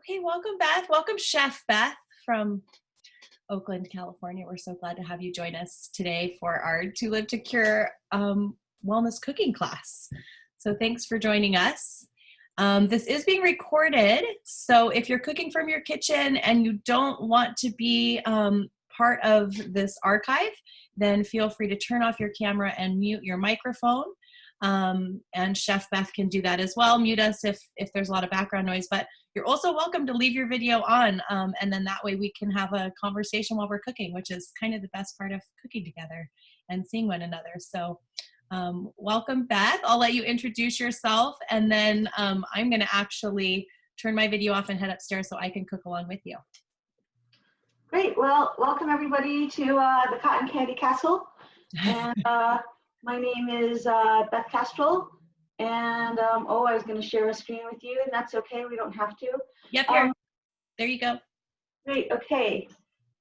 Okay, welcome Beth. Welcome Chef Beth from Oakland, California. We're so glad to have you join us today for our To Live to Cure wellness cooking class. So thanks for joining us. This is being recorded, so if you're cooking from your kitchen and you don't want to be part of this archive, then feel free to turn off your camera and mute your microphone. And Chef Beth can do that as well. Mute us if there's a lot of background noise, but you're also welcome to leave your video on, and then that way we can have a conversation while we're cooking, which is kind of the best part of cooking together and seeing one another. So welcome Beth. I'll let you introduce yourself, and then I'm going to actually turn my video off and head upstairs so I can cook along with you. Great. Well, welcome everybody to the Cotton Candy Castle. And my name is Beth Castroll. And I was going to share a screen with you, and that's okay. We don't have to. Yep. Here. There you go. Great. Okay.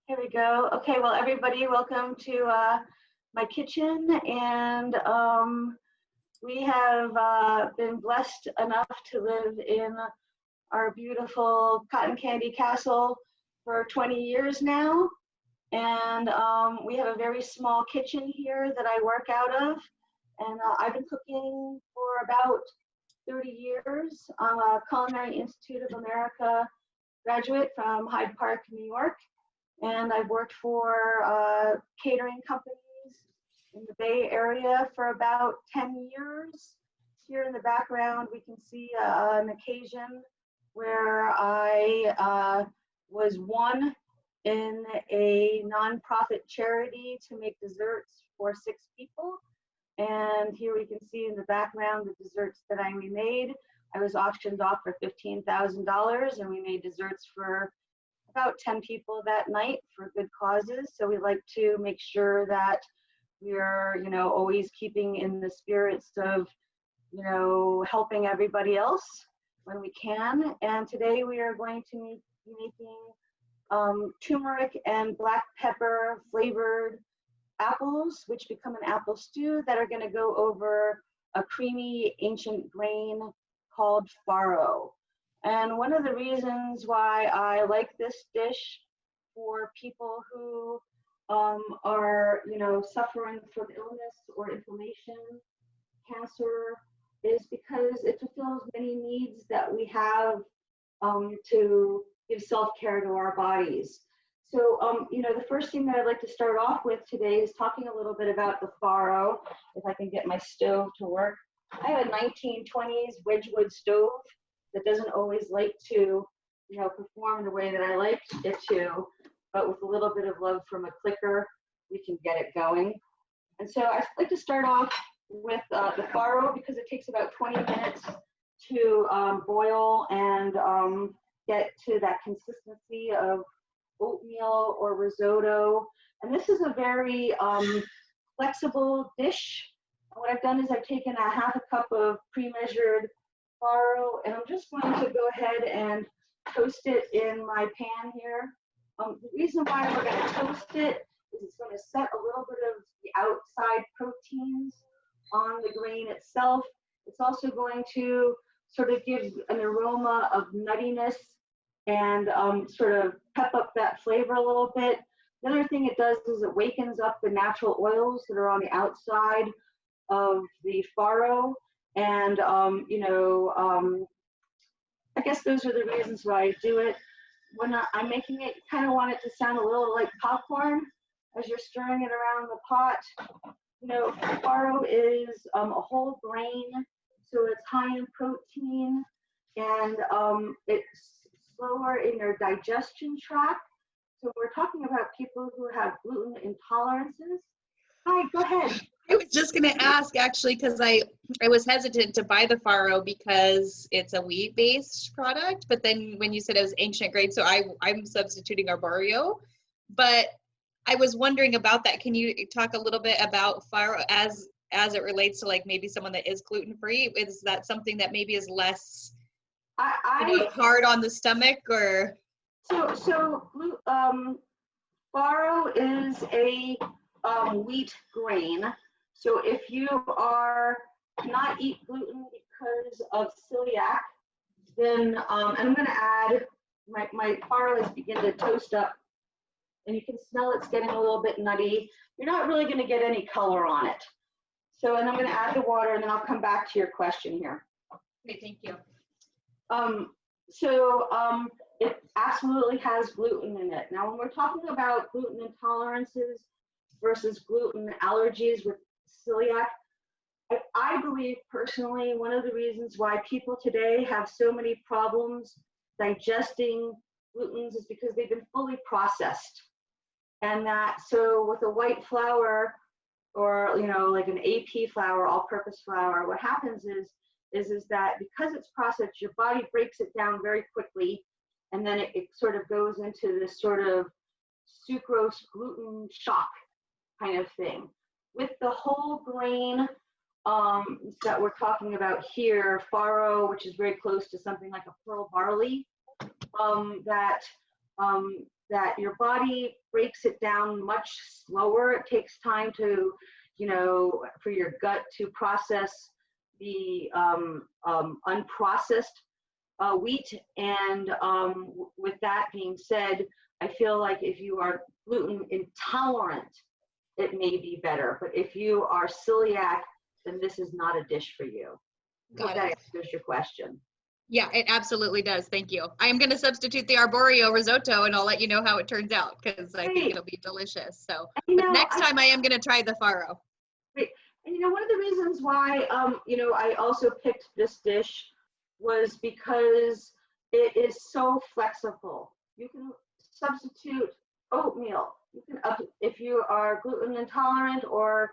Here we go. Okay. Well, everybody, welcome to my kitchen. And we have been blessed enough to live in our beautiful Cotton Candy Castle for 20 years now. And we have a very small kitchen here that I work out of. And I've been cooking for about 30 years. I'm a Culinary Institute of America graduate from Hyde Park, New York. And I've worked for catering companies in the Bay Area for about 10 years. Here in the background, we can see an occasion where I was one in a nonprofit charity to make desserts for 6 people. And here we can see in the background the desserts that I remade. I was auctioned off for $15,000, and we made desserts for about 10 people that night for good causes. So we like to make sure that we're, always keeping in the spirits of, helping everybody else when we can. And today we are going to be making turmeric and black pepper flavored apples, which become an apple stew that are going to go over a creamy ancient grain called farro. And one of the reasons why I like this dish for people who are, suffering from illness or inflammation, cancer, is because it fulfills many needs that we have to give self-care to our bodies. So, the first thing that I'd like to start off with today is talking a little bit about the farro, if I can get my stove to work. I have a 1920s Wedgwood stove that doesn't always like to, perform the way that I like it to, but with a little bit of love from a clicker, we can get it going. And so I'd like to start off with the farro because it takes about 20 minutes to boil and get to that consistency of oatmeal or risotto. And this is a very flexible dish. And what I've done is I've taken a half a cup of pre-measured farro, and I'm just going to go ahead and toast it in my pan here. The reason why we're going to toast it is it's going to set a little bit of the outside proteins on the grain itself. It's also going to sort of give an aroma of nuttiness and sort of pep up that flavor a little bit. The other thing it does is it wakens up the natural oils that are on the outside of the farro. And, I guess those are the reasons why I do it. When I'm making it, you kind of want it to sound a little like popcorn as you're stirring it around the pot. Farro is a whole grain, so it's high in protein, and it's slower in their digestion tract. So we're talking about people who have gluten intolerances. Hi, go ahead. I was just going to ask, actually, because I was hesitant to buy the farro because it's a wheat-based product. But then when you said it was ancient grain, so I'm substituting arborio. But I was wondering about that. Can you talk a little bit about farro as it relates to like maybe someone that is gluten-free? Is that something that maybe is less hard on the stomach, or? So farro is a wheat grain. So if you cannot eat gluten because of celiac, then and I'm going to add my faro is beginning to toast up, and you can smell it's getting a little bit nutty. You're not really going to get any color on it. So, and I'm going to add the water, and then I'll come back to your question here. Okay, thank you. It absolutely has gluten in it. Now, when we're talking about gluten intolerances versus gluten allergies with celiac, I believe personally one of the reasons why people today have so many problems digesting glutens is because they've been fully processed. And that, so with a white flour or, you know, like an AP flour, all-purpose flour, what happens is that because it's processed, your body breaks it down very quickly, and then it sort of goes into this sort of sucrose gluten shock kind of thing. With the whole grain that we're talking about here, farro, which is very close to something like a pearl barley, that your body breaks it down much slower. It takes time to, you know, for your gut to process the unprocessed wheat. And with that being said, I feel like if you are gluten intolerant, it may be better. But if you are celiac, then this is not a dish for you. Got that it. answers your question. Yeah, it absolutely does. Thank you. I am going to substitute the arborio risotto, and I'll let you know how it turns out, because I think it'll be delicious. So, but next time I am going to try the farro. Great. And you know, one of the reasons why you know, I also picked this dish was because it is so flexible. You can substitute oatmeal. You can, if you are gluten intolerant or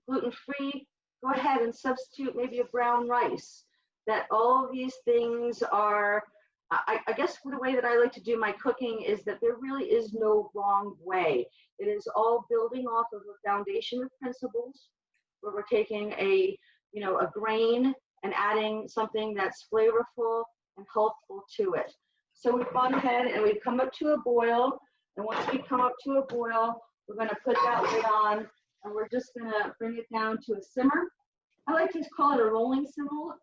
gluten free, go ahead and substitute maybe a brown rice. That all of these things are, I guess the way that I like to do my cooking is that there really is no wrong way. It is all building off of a foundation of principles where we're taking a, you know, a grain and adding something that's flavorful and healthful to it. So we've gone ahead and we've come up to a boil. And once we come up to a boil, we're going to put that lid on, and we're just going to bring it down to a simmer. I like to call it a rolling simmer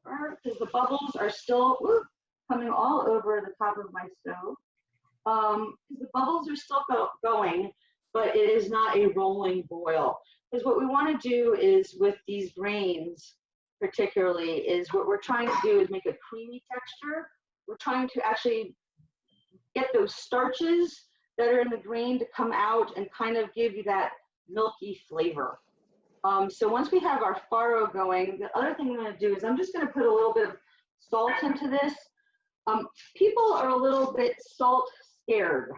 because the bubbles are still coming all over the top of my stove. The bubbles are still going, but it is not a rolling boil. Because what we want to do is with these grains, particularly, is what we're trying to do is make a creamy texture. We're trying to actually get those starches that are in the grain to come out and kind of give you that milky flavor. So once we have our farro going, the other thing I'm going to do is I'm just going to put a little bit of salt into this. People are a little bit salt scared.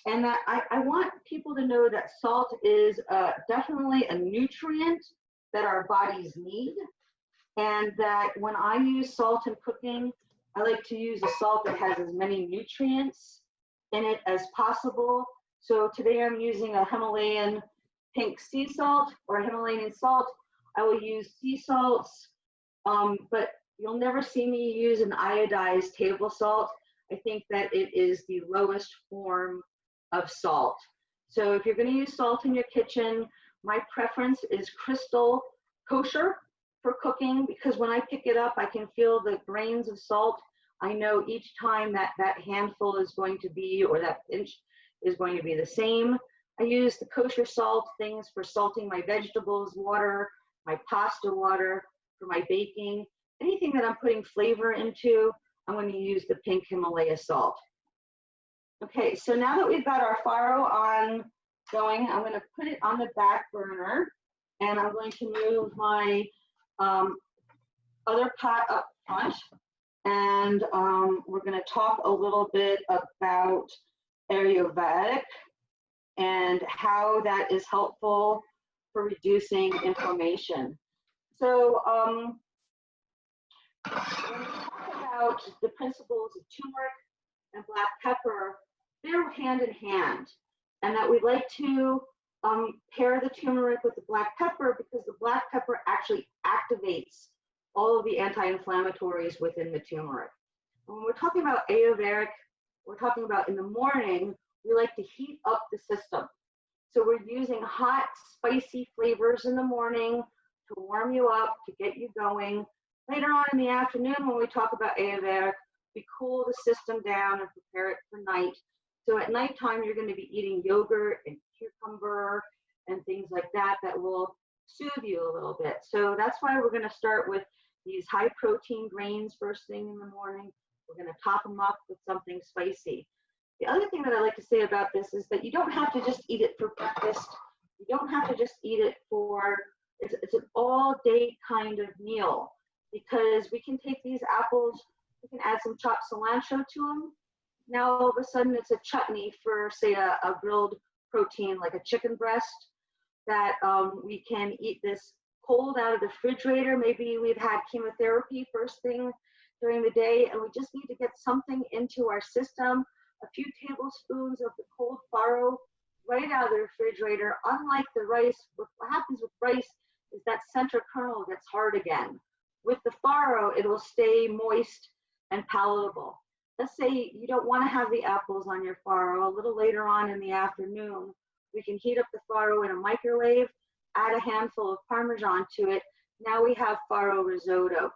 And that I want people to know that salt is definitely a nutrient that our bodies need. And that when I use salt in cooking, I like to use a salt that has as many nutrients in it as possible. So today I'm using a Himalayan pink sea salt or Himalayan salt. I will use sea salts, but you'll never see me use an iodized table salt. I think that it is the lowest form of salt. So if you're going to use salt in your kitchen, my preference is crystal kosher for cooking, because when I pick it up, I can feel the grains of salt. I know each time that handful is going to be, or that pinch is going to be the same. I use the kosher salt things for salting my vegetables water, my pasta water, for my baking. Anything that I'm putting flavor into, I'm going to use the pink Himalaya salt. Okay, so now that we've got our farro on going, I'm going to put it on the back burner, and I'm going to move my other pot up front, and we're going to talk a little bit about Ayurvedic and how that is helpful for reducing inflammation. So when we talk about the principles of turmeric and black pepper, they're hand in hand, and that we like to pair the turmeric with the black pepper because the black pepper actually activates all of the anti-inflammatories within the turmeric. When we're talking about Ayurvedic, we're talking about in the morning, we like to heat up the system. So we're using hot, spicy flavors in the morning to warm you up, to get you going. Later on in the afternoon, when we talk about Ayurvedic, we cool the system down and prepare it for night. So at nighttime, you're going to be eating yogurt and cucumber and things like that that will soothe you a little bit. So that's why we're going to start with these high protein grains first thing in the morning. We're going to top them up with something spicy. The other thing that I like to say about this is that you don't have to just eat it for breakfast. You don't have to just eat it for, it's an all day kind of meal, because we can take these apples, we can add some chopped cilantro to them. Now all of a sudden it's a chutney for, say, a grilled protein like a chicken breast that we can eat this cold out of the refrigerator. Maybe we've had chemotherapy first thing during the day and we just need to get something into our system. A few tablespoons of the cold farro right out of the refrigerator. Unlike the rice, what happens with rice is that center kernel gets hard again. With the farro, it will stay moist and palatable. Let's say you don't want to have the apples on your farro. A little later on in the afternoon, we can heat up the farro in a microwave, add a handful of Parmesan to it. Now we have farro risotto.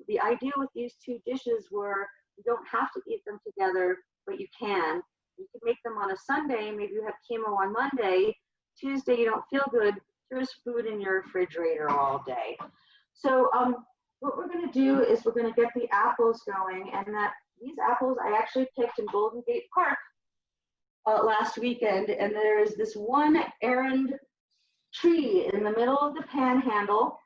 The idea with these two dishes were you don't have to eat them together, but you can. You can make them on a Sunday. Maybe you have chemo on Monday. Tuesday, you don't feel good. There's food in your refrigerator all day. So what we're going to do is we're going to get the apples going. And these apples I actually picked in Golden Gate Park last weekend. And there's this one errand tree in the middle of the panhandle.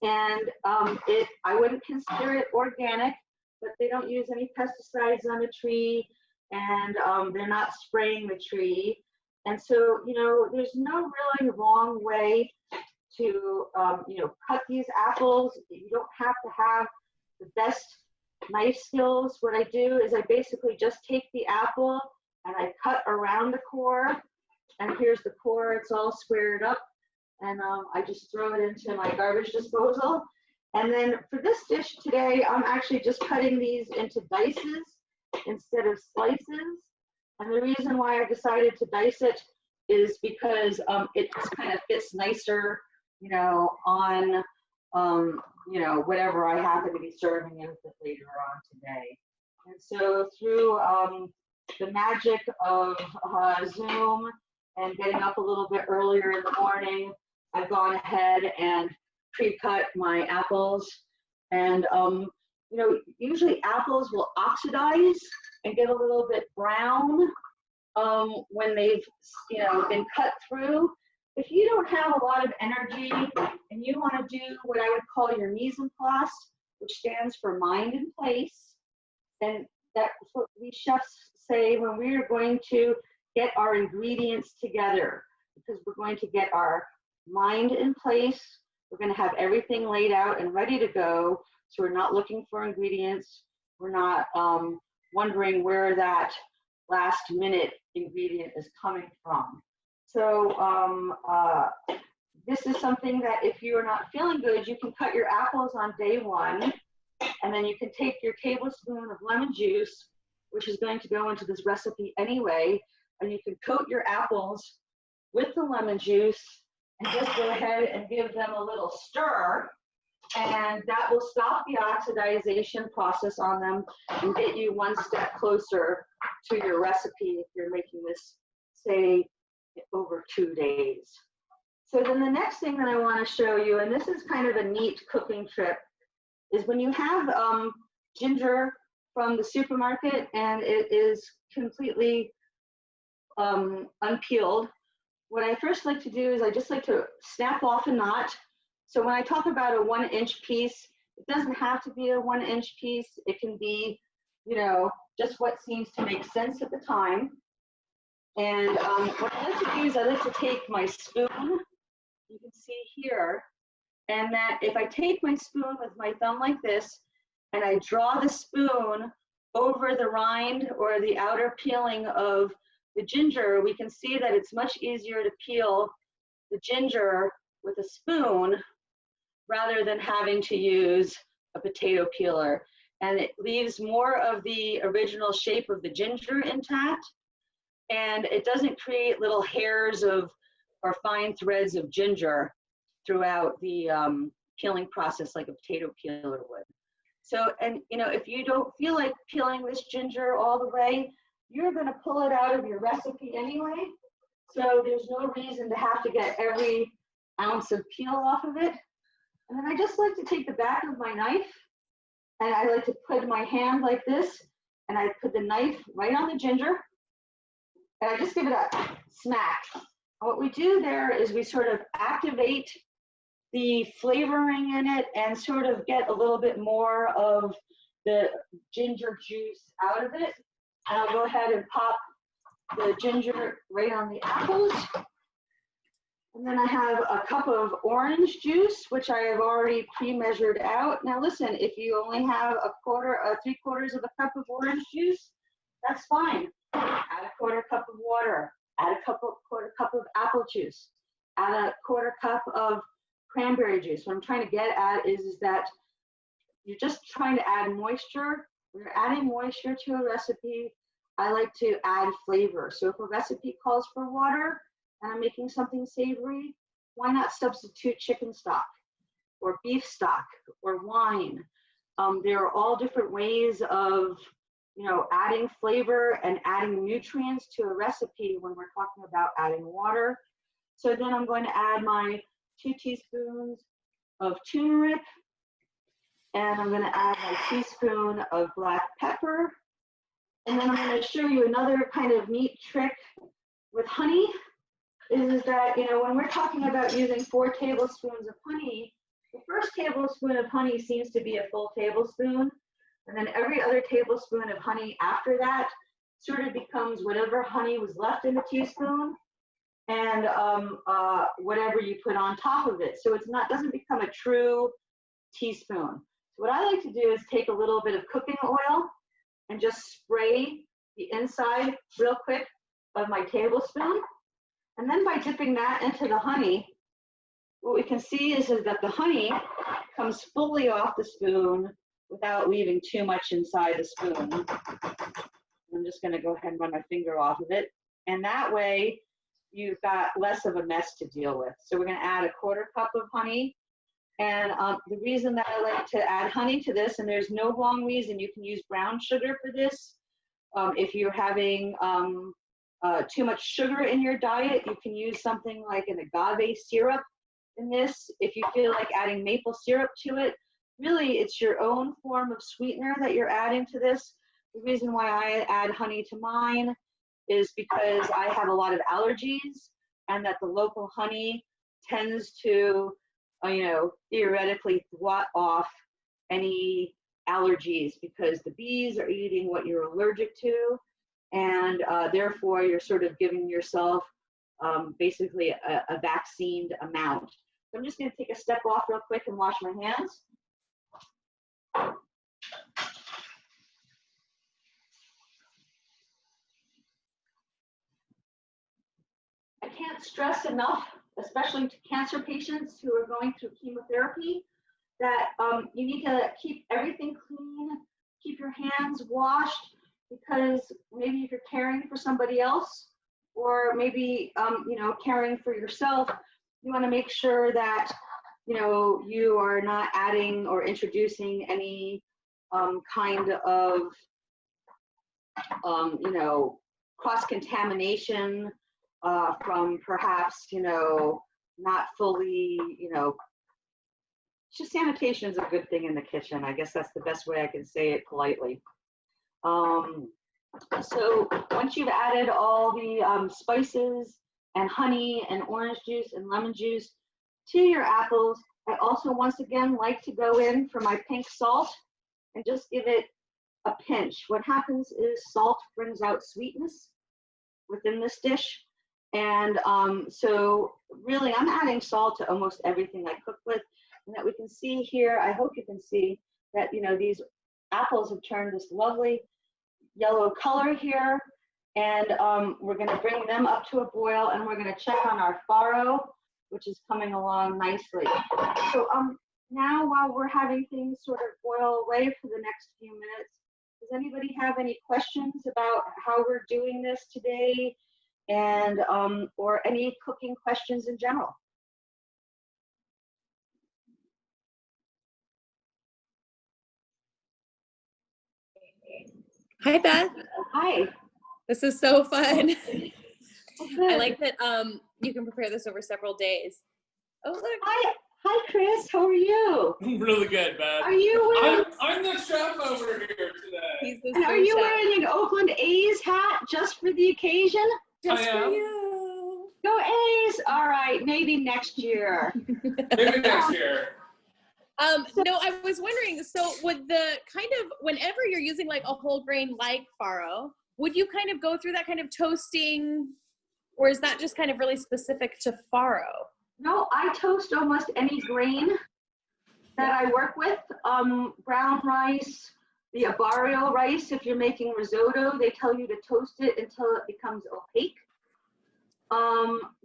And I wouldn't consider it organic, but they don't use any pesticides on the tree, and they're not spraying the tree. And so, you know, there's no really wrong way to, cut these apples. You don't have to have the best knife skills. What I do is I basically just take the apple and I cut around the core, and here's the core, it's all squared up. And I just throw it into my garbage disposal. And then for this dish today, I'm actually just cutting these into dices instead of slices. And the reason why I decided to dice it is because it just kind of fits nicer, on, whatever I happen to be serving it with later on today. And so through the magic of Zoom and getting up a little bit earlier in the morning, I've gone ahead and pre-cut my apples. And, usually apples will oxidize and get a little bit brown when they've, been cut through. If you don't have a lot of energy and you want to do what I would call your mise en place, which stands for mind in place, and that's what we chefs say when we are going to get our ingredients together, because we're going to get our mind in place. We're going to have everything laid out and ready to go. So we're not looking for ingredients. We're not wondering where that last minute ingredient is coming from. So this is something that if you are not feeling good, you can cut your apples on day one, and then you can take your tablespoon of lemon juice, which is going to go into this recipe anyway, and you can coat your apples with the lemon juice and just go ahead and give them a little stir, and that will stop the oxidization process on them and get you one step closer to your recipe if you're making this, say, over 2 days. So then the next thing that I want to show you, and this is kind of a neat cooking trip, is when you have ginger from the supermarket and it is completely unpeeled, what I first like to do is I just like to snap off a knot. So when I talk about a 1-inch piece, it doesn't have to be a 1-inch piece. It can be, just what seems to make sense at the time. And what I like to do is I like to take my spoon, you can see here, and that if I take my spoon with my thumb like this, and I draw the spoon over the rind or the outer peeling of the ginger, we can see that it's much easier to peel the ginger with a spoon rather than having to use a potato peeler. And it leaves more of the original shape of the ginger intact, and it doesn't create little hairs or fine threads of ginger throughout the peeling process like a potato peeler would. So, and you know, if you don't feel like peeling this ginger all the way, you're going to pull it out of your recipe anyway. So there's no reason to have to get every ounce of peel off of it. And then I just like to take the back of my knife and I like to put my hand like this, and I put the knife right on the ginger and I just give it a smack. And what we do there is we sort of activate the flavoring in it and sort of get a little bit more of the ginger juice out of it. And I'll go ahead and pop the ginger right on the apples. And then I have a cup of orange juice, which I have already pre-measured out. Now listen, if you only have three-quarters of a cup of orange juice, that's fine. Add a quarter cup of water, add a quarter cup of apple juice, add a quarter cup of cranberry juice. What I'm trying to get at is that you're just trying to add moisture. When you're adding moisture to a recipe, I like to add flavor. So if a recipe calls for water and I'm making something savory, why not substitute chicken stock or beef stock or wine? There are all different ways of, you know, adding flavor and adding nutrients to a recipe when we're talking about adding water. So then I'm going to add my 2 teaspoons of turmeric, and I'm going to add my teaspoon of black pepper. And then I'm going to show you another kind of neat trick with honey is that, you know, when we're talking about using 4 tablespoons of honey, the first tablespoon of honey seems to be a full tablespoon. And then every other tablespoon of honey after that sort of becomes whatever honey was left in the teaspoon and whatever you put on top of it. So doesn't become a true teaspoon. So what I like to do is take a little bit of cooking oil and just spray the inside real quick of my tablespoon. And then by dipping that into the honey, what we can see is that the honey comes fully off the spoon without leaving too much inside the spoon. I'm just going to go ahead and run my finger off of it. And that way, you've got less of a mess to deal with. So we're going to add a quarter cup of honey. And the reason that I like to add honey to this, and there's no wrong reason, you can use brown sugar for this. If you're having too much sugar in your diet, you can use something like an agave syrup in this. If you feel like adding maple syrup to it, really it's your own form of sweetener that you're adding to this. The reason why I add honey to mine is because I have a lot of allergies, and that the local honey tends to, you know, theoretically thwart off any allergies because the bees are eating what you're allergic to, and therefore you're sort of giving yourself basically a vaccinated amount. So I'm just going to take a step off real quick and wash my hands. I can't stress enough, especially to cancer patients who are going through chemotherapy, that you need to keep everything clean, keep your hands washed, because maybe if you're caring for somebody else, or maybe you know, caring for yourself, you want to make sure that, you know, you are not adding or introducing any kind of you know, cross-contamination from perhaps, you know, not fully, you know, just sanitation is a good thing in the kitchen. I guess that's the best way I can say it politely. So once you've added all the spices and honey and orange juice and lemon juice to your apples, I also once again like to go in for my pink salt and just give it a pinch. What happens is salt brings out sweetness within this dish. And so really I'm adding salt to almost everything I cook with. And that we can see here, I hope you can see that, you know, these apples have turned this lovely yellow color here. And we're going to bring them up to a boil, and we're going to check on our farro, which is coming along nicely. So now while we're having things sort of boil away for the next few minutes, does anybody have any questions about how we're doing this today, and or any cooking questions in general? Hi, Beth. Hi. This is so fun. Oh, I good. like that you can prepare this over several days. Oh, look. Hi, Chris. How are you? I'm really good, Beth. Are you wearing? I'm the chef over here today. He's the And are sous you chef. wearing an Oakland A's hat just for the occasion? Just I for am. you. Go A's! All right, maybe next year. Maybe next year. No, I was wondering, so would the kind of, whenever you're using like a whole grain like farro, would you kind of go through that kind of toasting, or is that just kind of really specific to farro? No, I toast almost any grain that I work with. Brown rice, the arborio rice, if you're making risotto, they tell you to toast it until it becomes opaque.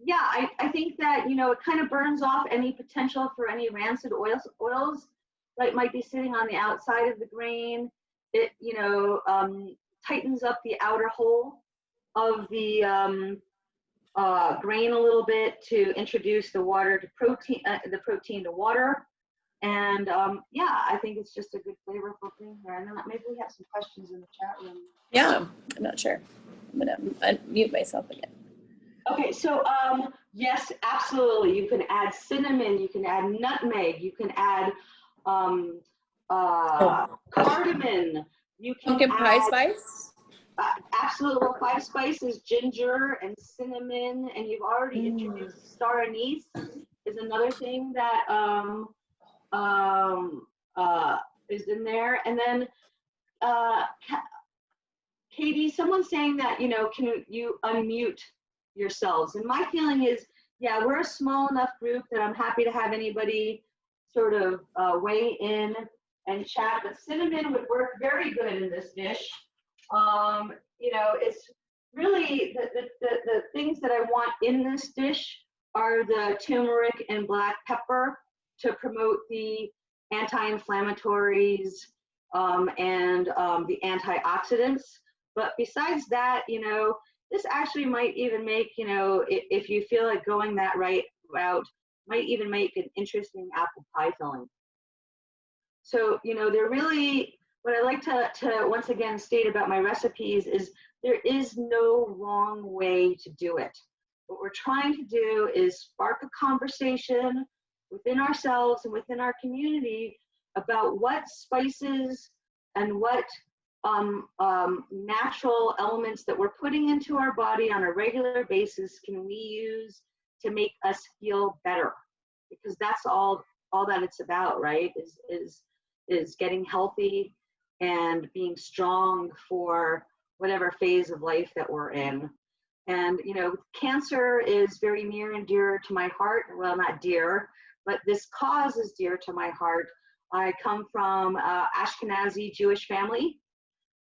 Yeah, I think that, it kind of burns off any potential for any rancid oils that might be sitting on the outside of the grain. It, tightens up the outer hull of the grain a little bit to introduce the water to protein, the protein to water. And yeah, I think it's just a good flavorful thing here. And then maybe we have some questions in the chat room. Yeah, I'm not sure. I'm gonna unmute myself again. Okay, so yes, absolutely. You can add cinnamon, you can add nutmeg, you can add cardamom. You can Pumpkin pie add, spice? absolutely. Well, 5 spices, ginger and cinnamon, and you've already introduced star anise is another thing that is in there. And then Katie, someone's saying that, can you unmute yourselves? And my feeling is, yeah, we're a small enough group that I'm happy to have anybody sort of weigh in and chat. But cinnamon would work very good in this dish. It's really the things that I want in this dish are the turmeric and black pepper to promote the anti-inflammatories and the antioxidants. But besides that, this actually might even make, if you feel like going that route, might even make an interesting apple pie filling. So, they're really, what I like to once again state about my recipes is there is no wrong way to do it. What we're trying to do is spark a conversation within ourselves and within our community about what spices and what natural elements that we're putting into our body on a regular basis can we use to make us feel better, because that's all that it's about, right? Is getting healthy and being strong for whatever phase of life that we're in. And cancer is very near and dear to my heart. Well, not dear, but this cause is dear to my heart. I come from Ashkenazi Jewish family.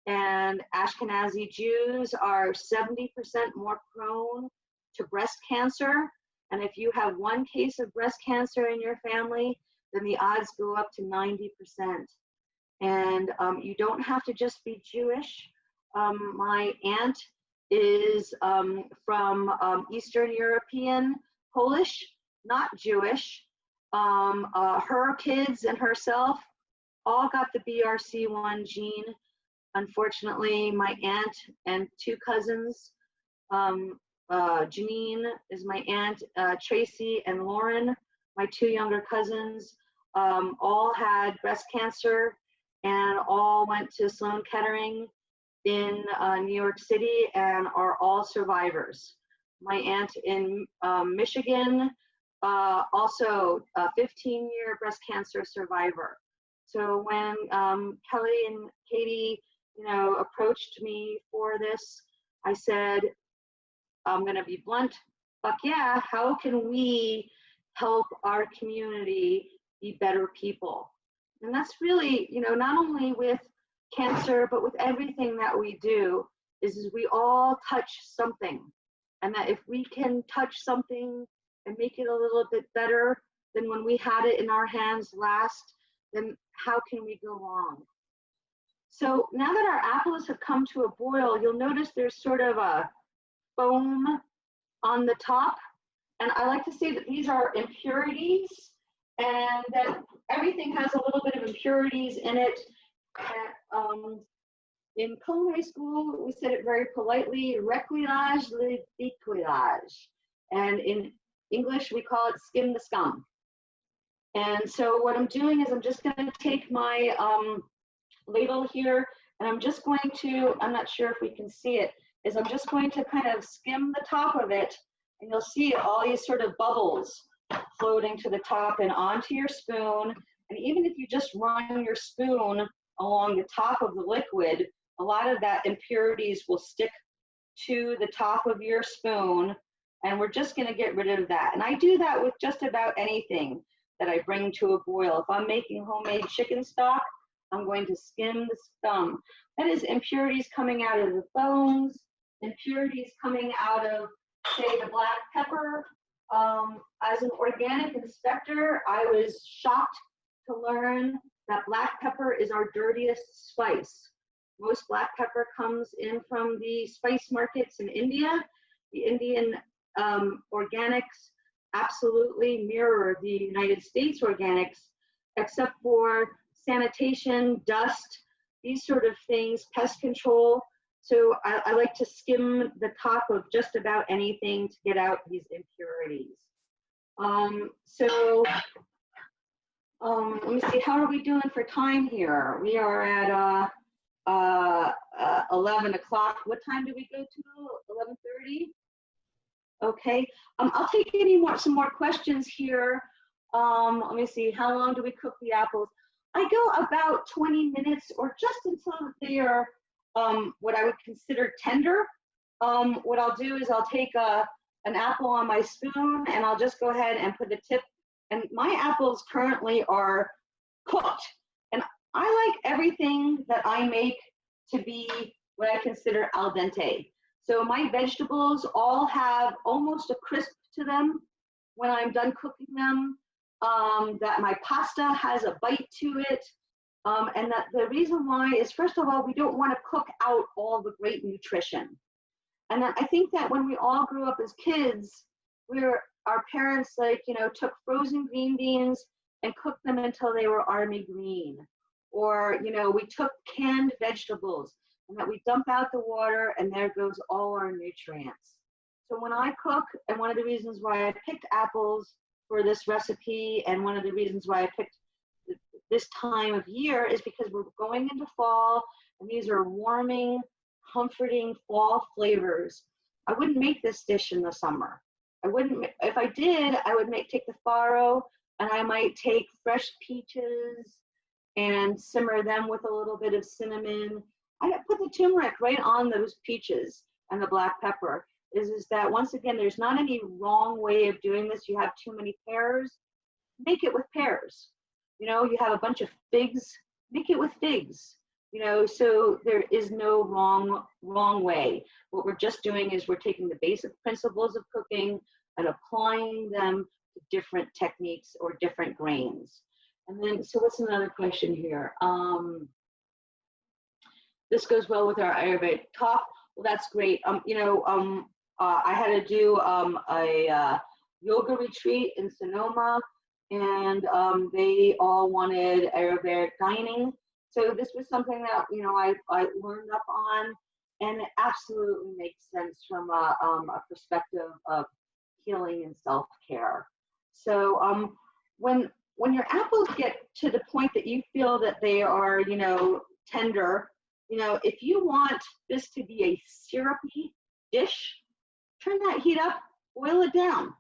And Ashkenazi Jews are 70% more prone to breast cancer. And if you have one case of breast cancer in your family, then the odds go up to 90%. And you don't have to just be Jewish. My aunt is from Eastern European, Polish, not Jewish. Her kids and herself all got the BRCA1 gene. Unfortunately, my aunt and 2 cousins, Janine is my aunt, Tracy and Lauren, my 2 younger cousins, all had breast cancer and all went to Sloan Kettering in New York City and are all survivors. My aunt in Michigan, also a 15-year breast cancer survivor. So when Kelly and Katie approached me for this, I said, I'm going to be blunt, fuck yeah, how can we help our community be better people? And that's really, not only with cancer, but with everything that we do, is we all touch something. And that if we can touch something and make it a little bit better than when we had it in our hands last, then how can we go wrong? So now that our apples have come to a boil, you'll notice there's sort of a foam on the top. And I like to say that these are impurities, and that everything has a little bit of impurities in it. And, In culinary school, we said it very politely, recueillage le décollage. And in English, we call it skim the scum. And so what I'm doing is I'm just going to take my ladle here, and I'm just going to, I'm not sure if we can see it, is I'm just going to kind of skim the top of it, and you'll see all these sort of bubbles floating to the top and onto your spoon. And even if you just run your spoon along the top of the liquid, a lot of that impurities will stick to the top of your spoon, and we're just going to get rid of that. And I do that with just about anything that I bring to a boil. If I'm making homemade chicken stock, I'm going to skim the scum. That is impurities coming out of the bones, impurities coming out of, say, the black pepper. As an organic inspector, I was shocked to learn that black pepper is our dirtiest spice. Most black pepper comes in from the spice markets in India. The Indian organics absolutely mirror the United States organics, except for sanitation, dust, these sort of things, pest control. So I like to skim the top of just about anything to get out these impurities. Let me see, how are we doing for time here? We are at 11 o'clock. What time do we go to? 11:30? Okay, I'll take some more questions here. Let me see, how long do we cook the apples? I go about 20 minutes or just until they are what I would consider tender. What I'll do is I'll take an apple on my spoon and I'll just go ahead and put the tip. And my apples currently are cooked. And I like everything that I make to be what I consider al dente. So my vegetables all have almost a crisp to them when I'm done cooking them. That my pasta has a bite to it. And that the reason why is, first of all, we don't want to cook out all the great nutrition. And I think that when we all grew up as kids, our parents took frozen green beans and cooked them until they were army green. Or, we took canned vegetables and that we dump out the water and there goes all our nutrients. So when I cook, and one of the reasons why I picked apples for this recipe and one of the reasons why I picked this time of year is because we're going into fall and these are warming, comforting fall flavors. I wouldn't make this dish in the summer. I wouldn't, if I did, I would take the farro and I might take fresh peaches and simmer them with a little bit of cinnamon. I put the turmeric right on those peaches and the black pepper. Is that once again, there's not any wrong way of doing this. You have too many pears, make it with pears. You have a bunch of figs, make it with figs. So there is no wrong way. What we're just doing is we're taking the basic principles of cooking and applying them to different techniques or different grains. And then, so what's another question here? This goes well with our Ayurvedic talk. Well, that's great. I had to do a yoga retreat in Sonoma, and they all wanted Ayurvedic dining. So this was something that I learned up on, and it absolutely makes sense from a perspective of healing and self-care. So when your apples get to the point that you feel that they are tender, if you want this to be a syrupy dish, turn that heat up, boil it down.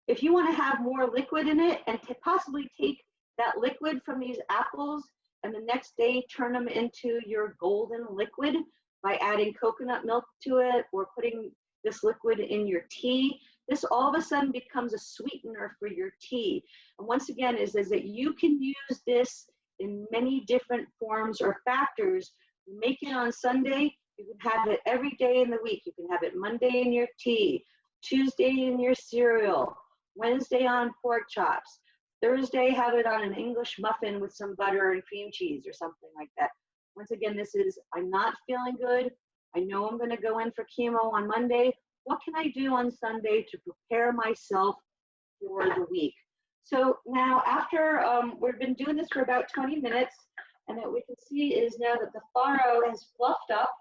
If you want to have more liquid in it and to possibly take that liquid from these apples and the next day turn them into your golden liquid by adding coconut milk to it or putting this liquid in your tea, this all of a sudden becomes a sweetener for your tea. And once again, is that you can use this in many different forms or factors. You make it on Sunday, you can have it every day in the week. You can have it Monday in your tea, Tuesday in your cereal, Wednesday on pork chops, Thursday have it on an English muffin with some butter and cream cheese or something like that. Once again, this is, I'm not feeling good. I know I'm going to go in for chemo on Monday. What can I do on Sunday to prepare myself for the week? So now after, we've been doing this for about 20 minutes. And what we can see is now that the faro has fluffed up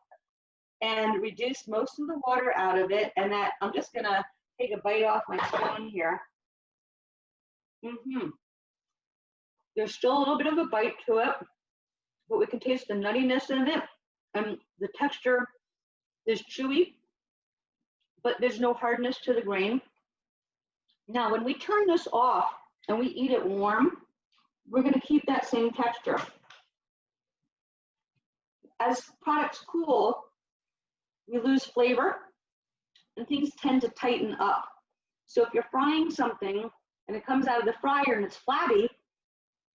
and reduced most of the water out of it, and that I'm just gonna take a bite off my spoon here. There's still a little bit of a bite to it, but we can taste the nuttiness in it, and the texture is chewy, but there's no hardness to the grain. Now, when we turn this off and we eat it warm, we're gonna keep that same texture. As products cool, we lose flavor and things tend to tighten up. So if you're frying something and it comes out of the fryer and it's flabby,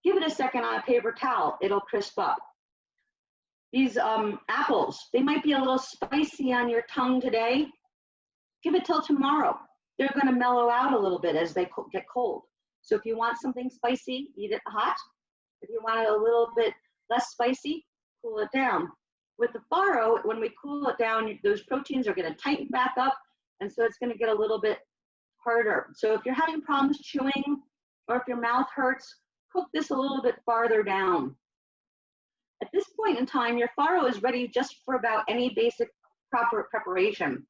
give it a second on a paper towel, it'll crisp up. These apples, they might be a little spicy on your tongue today. Give it till tomorrow. They're gonna mellow out a little bit as they get cold. So if you want something spicy, eat it hot. If you want it a little bit less spicy, cool it down. With the faro, when we cool it down, those proteins are gonna tighten back up, and so it's gonna get a little bit harder. So if you're having problems chewing, or if your mouth hurts, cook this a little bit farther down. At this point in time, your faro is ready just for about any basic proper preparation.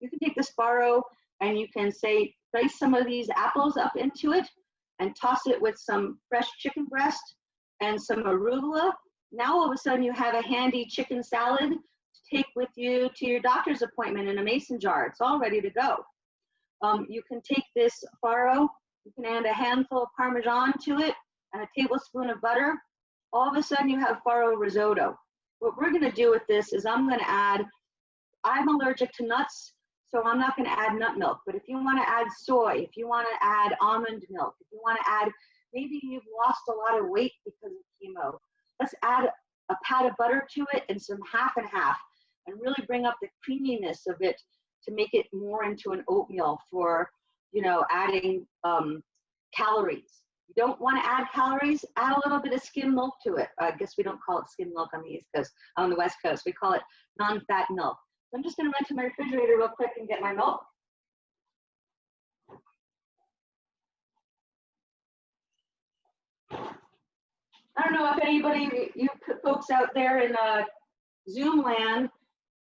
You can take this faro and you can say, dice some of these apples up into it and toss it with some fresh chicken breast and some arugula. Now all of a sudden you have a handy chicken salad to take with you to your doctor's appointment in a mason jar. It's all ready to go. You can take this faro, you can add a handful of Parmesan to it and a tablespoon of butter. All of a sudden you have faro risotto. What we're gonna do with this is I'm allergic to nuts, so I'm not gonna add nut milk, but if you wanna add soy, if you wanna add almond milk, if you wanna add, maybe you've lost a lot of weight because of chemo, let's add a pat of butter to it and some half and half and really bring up the creaminess of it to make it more into an oatmeal for, adding calories. You don't want to add calories, add a little bit of skim milk to it. I guess we don't call it skim milk on the East Coast, on the West Coast. We call it non-fat milk. So I'm just going to run to my refrigerator real quick and get my milk. I don't know if anybody, you folks out there in Zoom land,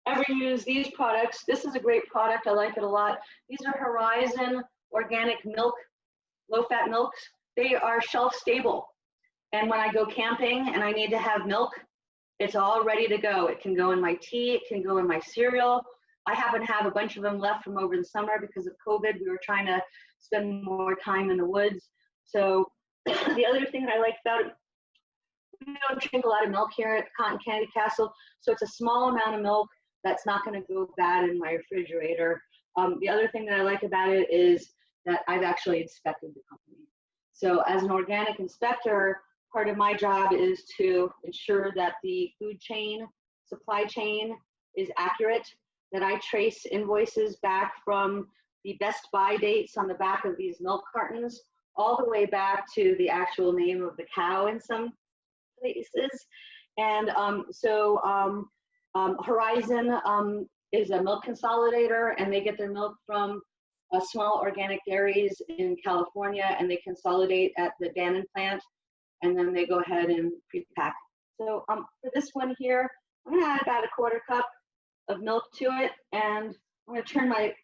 ever use these products. This is a great product. I like it a lot. These are Horizon organic milk, low-fat milks. They are shelf stable. And when I go camping and I need to have milk, it's all ready to go. It can go in my tea, it can go in my cereal. I happen to have a bunch of them left from over the summer because of COVID. We were trying to spend more time in the woods. So the other thing that I like about it, we don't drink a lot of milk here at Cotton Candy Castle, so it's a small amount of milk that's not going to go bad in my refrigerator. The other thing that I like about it is that I've actually inspected the company. So as an organic inspector, part of my job is to ensure that the food chain, supply chain is accurate, that I trace invoices back from the best buy dates on the back of these milk cartons all the way back to the actual name of the cow in some places. And Horizon is a milk consolidator, and they get their milk from small organic dairies in California, and they consolidate at the Dannon plant, and then they go ahead and pre-pack. So for this one here, I'm gonna add about a quarter cup of milk to it, and I'm gonna turn my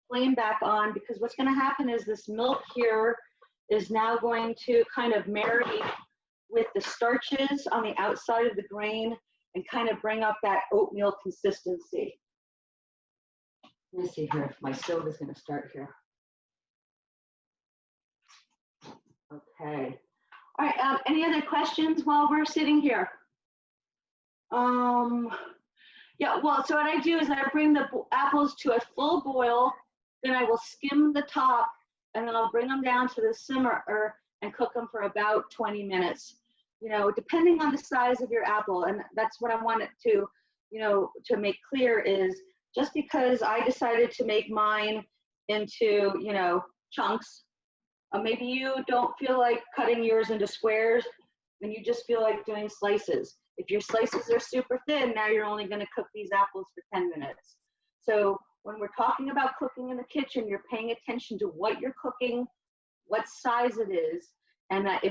flame back on, because what's gonna happen is this milk here is now going to kind of marry with the starches on the outside of the grain and kind of bring up that oatmeal consistency. Let me see here if my stove is going to start here. Okay. All right. Any other questions while we're sitting here? Yeah. Well, so what I do is I bring the apples to a full boil, then I will skim the top, and then I'll bring them down to the simmer and cook them for about 20 minutes. Depending on the size of your apple, and that's what I wanted to, to make clear is, just because I decided to make mine into, chunks, maybe you don't feel like cutting yours into squares, and you just feel like doing slices. If your slices are super thin, now you're only going to cook these apples for 10 minutes. So when we're talking about cooking in the kitchen, you're paying attention to what you're cooking, what size it is, and that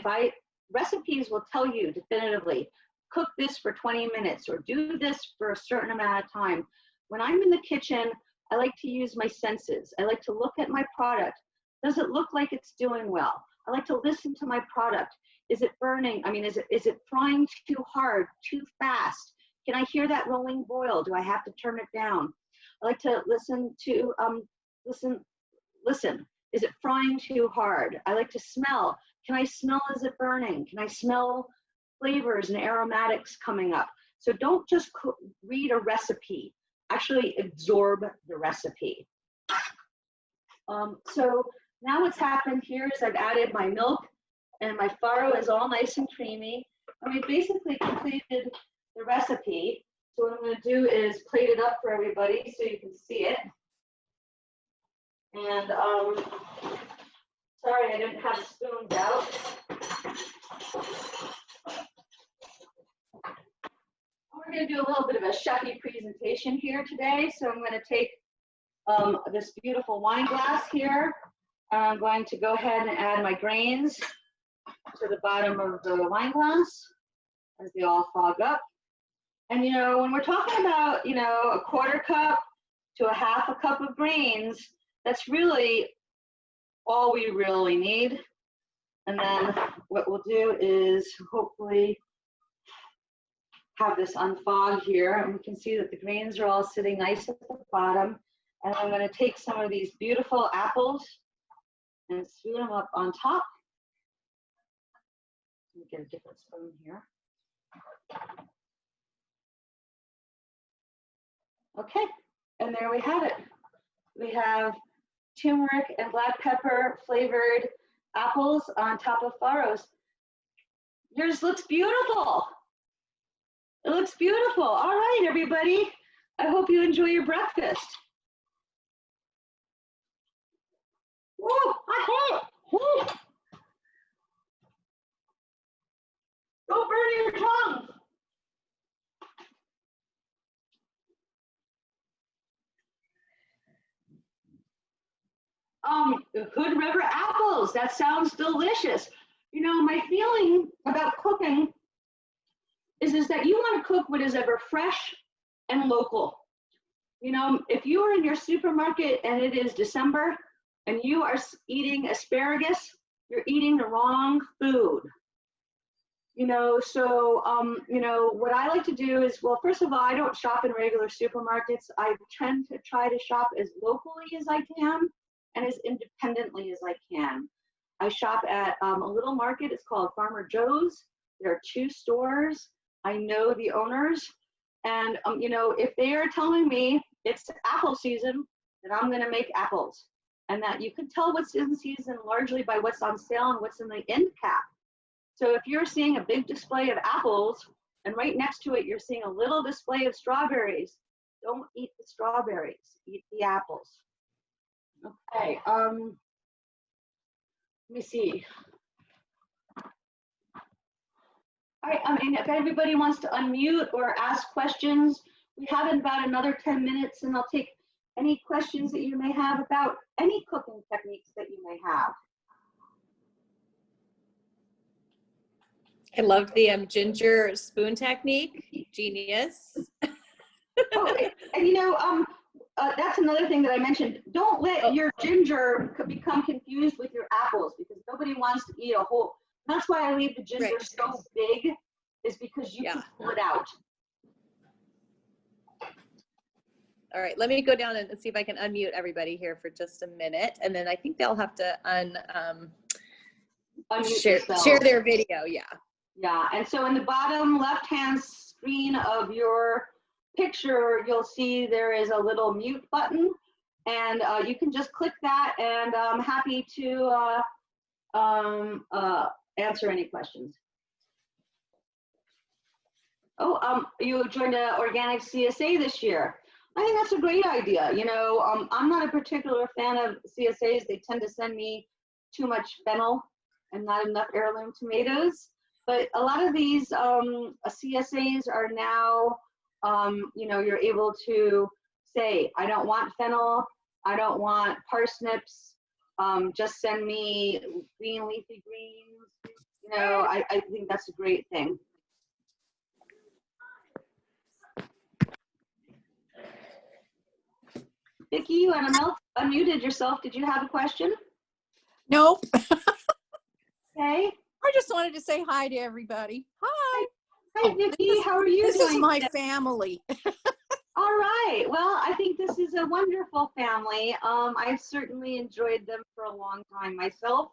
recipes will tell you definitively, cook this for 20 minutes or do this for a certain amount of time. When I'm in the kitchen, I like to use my senses. I like to look at my product. Does it look like it's doing well? I like to listen to my product. Is it burning? I mean, is it frying too hard, too fast? Can I hear that rolling boil? Do I have to turn it down? I like to listen to, listen. Is it frying too hard? I like to smell. Can I smell, is it burning? Can I smell flavors and aromatics coming up? So don't just read a recipe, actually absorb the recipe. So now what's happened here is I've added my milk and my farro is all nice and creamy. And we basically completed the recipe. So what I'm going to do is plate it up for everybody so you can see it. And sorry, I didn't have spoons out. We're going to do a little bit of a chefy presentation here today. So I'm going to take this beautiful wine glass here. I'm going to go ahead and add my grains to the bottom of the wine glass as they all fog up. And you know, when we're talking about, you know, a quarter cup to a half a cup of grains, that's really all we really need. And then what we'll do is hopefully have this unfog here, and we can see that the grains are all sitting nice at the bottom. And I'm going to take some of these beautiful apples and spoon them up on top. Let me get a different spoon here. Okay, and there we have it. We have turmeric and black pepper flavored apples on top of farros. Yours looks beautiful. It looks beautiful. All right, everybody. I hope you enjoy your breakfast. Woo, I hate it. Woo. Don't burn your tongue. Hood River apples. That sounds delicious. You know, my feeling about cooking is that you want to cook what is ever fresh and local. You know, if you are in your supermarket and it is December and you are eating asparagus, you're eating the wrong food. You know, so, you know, what I like to do is, well, first of all, I don't shop in regular supermarkets. I tend to try to shop as locally as I can and as independently as I can. I shop at a little market. It's called Farmer Joe's. There are 2 stores. I know the owners. And, you know, if they are telling me it's apple season, then I'm going to make apples. And that you can tell what's in season largely by what's on sale and what's in the end cap. So if you're seeing a big display of apples and right next to it you're seeing a little display of strawberries, don't eat the strawberries, eat the apples. Okay, let me see. All right, I mean, if everybody wants to unmute or ask questions, we have about another 10 minutes and I'll take any questions that you may have about any cooking techniques that you may have. I loved the ginger spoon technique. Genius. Oh, and you know, that's another thing that I mentioned. Don't let your ginger become confused with your apples because nobody wants to eat a whole. That's why I leave the ginger so big, is because you can pull it out. All right, let me go down and see if I can unmute everybody here for just a minute, and then I think they'll have to share their video. Yeah, and so in the bottom left-hand screen of your picture, you'll see there is a little mute button, and you can just click that, and I'm happy to answer any questions. Oh, you joined an organic CSA this year. I think that's a great idea. You know, I'm not a particular fan of CSAs. They tend to send me too much fennel and not enough heirloom tomatoes. But a lot of these CSAs are now, you know, you're able to say, I don't want fennel, I don't want parsnips, just send me green leafy greens. You know, I think that's a great thing. Vicki, you unmuted yourself. Did you have a question? Nope. Okay. I just wanted to say hi to everybody. Hi. Hi, Vicki. How are you This doing? is my family. All right. Well, I think this is a wonderful family. I've certainly enjoyed them for a long time myself.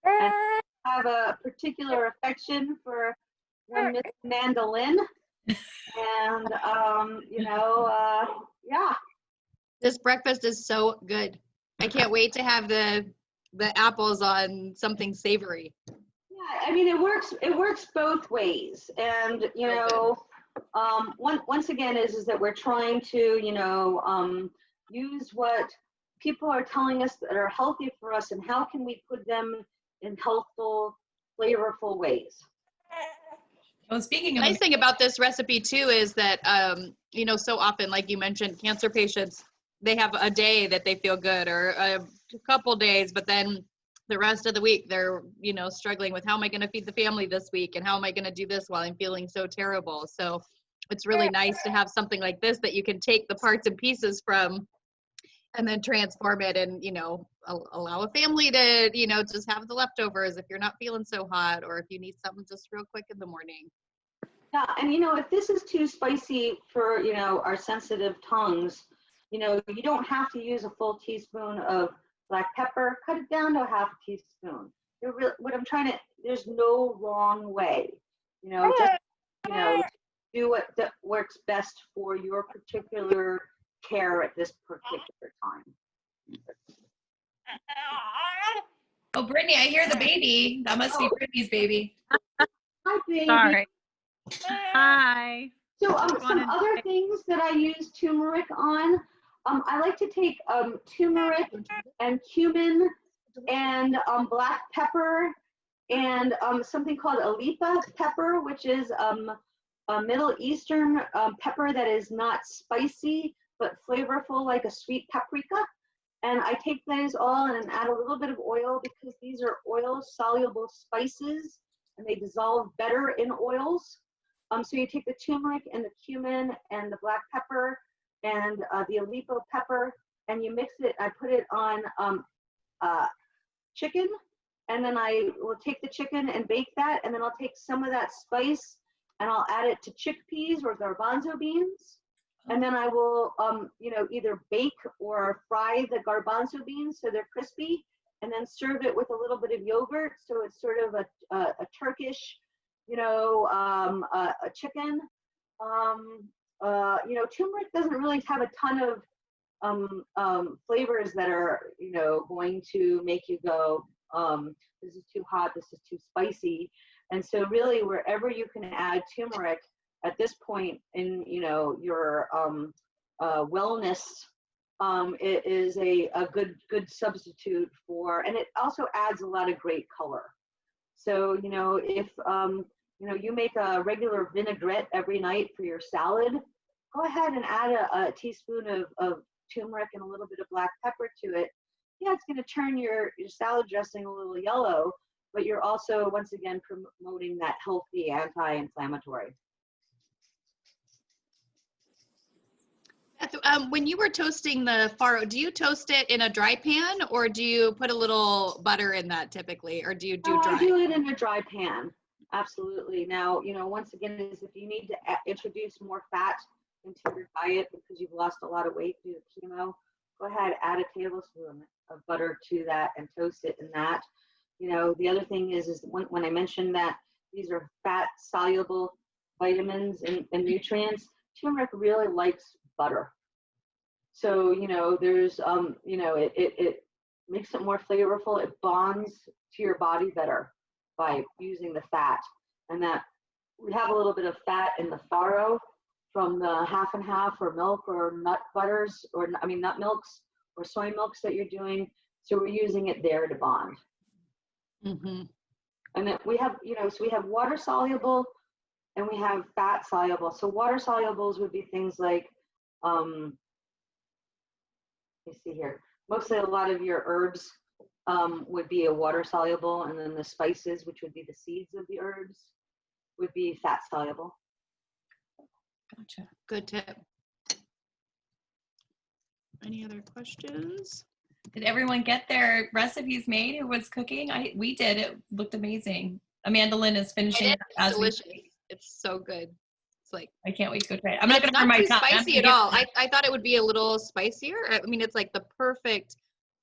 And I have a particular affection for one Miss Mandolin. And, yeah. This breakfast is so good. I can't wait to have the apples on something savory. Yeah, I mean, it works both ways. And, once again is that we're trying to, use what people are telling us that are healthy for us, and how can we put them in healthful, flavorful ways. Well, speaking The of nice thing about this recipe too is that, so often, like you mentioned, cancer patients, they have a day that they feel good, or a couple days, but then the rest of the week they're, struggling with, how am I going to feed the family this week, and how am I going to do this while I'm feeling so terrible? So it's really nice to have something like this that you can take the parts and pieces from, and then transform it, and allow a family to just have the leftovers if you're not feeling so hot, or if you need something just real quick in the morning. Yeah, and if this is too spicy for our sensitive tongues, you don't have to use a full teaspoon of black pepper. Cut it down to a half teaspoon. There's no wrong way. Do what that works best for your particular care at this particular time. Oh, Brittany, I hear the baby. That must be Brittany's baby. Hi, baby. Sorry. Hi. So some other things that I use turmeric on, I like to take turmeric and cumin and black pepper and something called alipa pepper, which is a Middle Eastern pepper that is not spicy but flavorful, like a sweet paprika. And I take those all and add a little bit of oil, because these are oil-soluble spices and they dissolve better in oils. So you take the turmeric and the cumin and the black pepper and the alipa pepper, and you mix it. I put it on chicken, and then I will take the chicken and bake that, and then I'll take some of that spice and I'll add it to chickpeas or garbanzo beans. And then I will, either bake or fry the garbanzo beans so they're crispy, and then serve it with a little bit of yogurt. So it's sort of a Turkish, a chicken. Turmeric doesn't really have a ton of flavors that are, going to make you go, this is too hot, this is too spicy. And so really, wherever you can add turmeric at this point in, your wellness, it is a good substitute for, and it also adds a lot of great color. So, if, you make a regular vinaigrette every night for your salad, go ahead and add a teaspoon of turmeric and a little bit of black pepper to it. Yeah, it's going to turn your salad dressing a little yellow, but you're also, once again, promoting that healthy anti-inflammatory. When you were toasting the farro, do you toast it in a dry pan, or do you put a little butter in that typically, or do you do dry? I do it in a dry pan. Absolutely. Now, once again, is if you need to introduce more fat into your diet because you've lost a lot of weight due to chemo, go ahead, add a tablespoon of butter to that and toast it in that. The other thing is when I mentioned that these are fat soluble vitamins and nutrients, turmeric really likes butter. So, there's, it makes it more flavorful. It bonds to your body better by using the fat. And that we have a little bit of fat in the farro from the half and half or milk or nut butters, or nut milks or soy milks that you're doing. So we're using it there to bond. Mm-hmm. And then we have, so we have water soluble and we have fat soluble. So water solubles would be things like, let me see here. Mostly a lot of your herbs would be a water soluble, and then the spices, which would be the seeds of the herbs, would be fat soluble. Gotcha. Good tip. Any other questions? Did everyone get their recipes made who was cooking? We did. It looked amazing. Amanda Lynn is finishing It's as we delicious. It's so good. It's like I can't wait to go try it. I'm not it's going to burn not my too tongue. I'm spicy gonna at give all. it- I thought it would be a little spicier. I mean, it's like the perfect,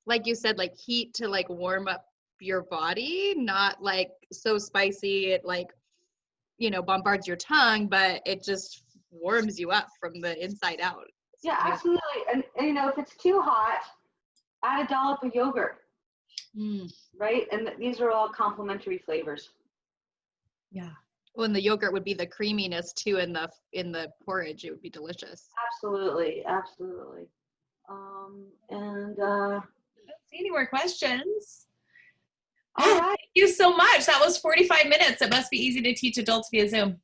like you said, like heat to like warm up your body, not like so spicy it like, you know, bombards your tongue, but it just warms you up from the inside out. Yeah, absolutely. And you know, if it's too hot, add a dollop of yogurt, Mm. right? And these are all complementary flavors. Yeah. Well, and the yogurt would be the creaminess too in the porridge. It would be delicious. Absolutely, absolutely. And I don't see any more questions. all right. Thank you so much. That was 45 minutes. It must be easy to teach adults via Zoom,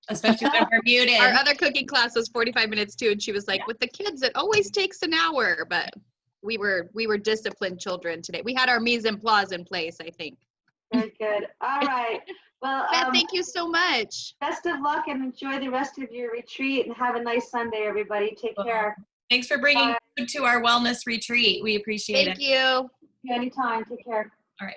especially when we're muted. Our other cooking class was 45 minutes too, and she was like, with the kids, it always takes an hour, but we were disciplined children today. We had our mise en place in place, I think. Very good. All right. Well, Beth, thank you so much. best of luck and enjoy the rest of your retreat and have a nice Sunday, everybody. Take care. Thanks for bringing Bye. food to our wellness retreat. We appreciate Thank it. you. Anytime. Take care. All right.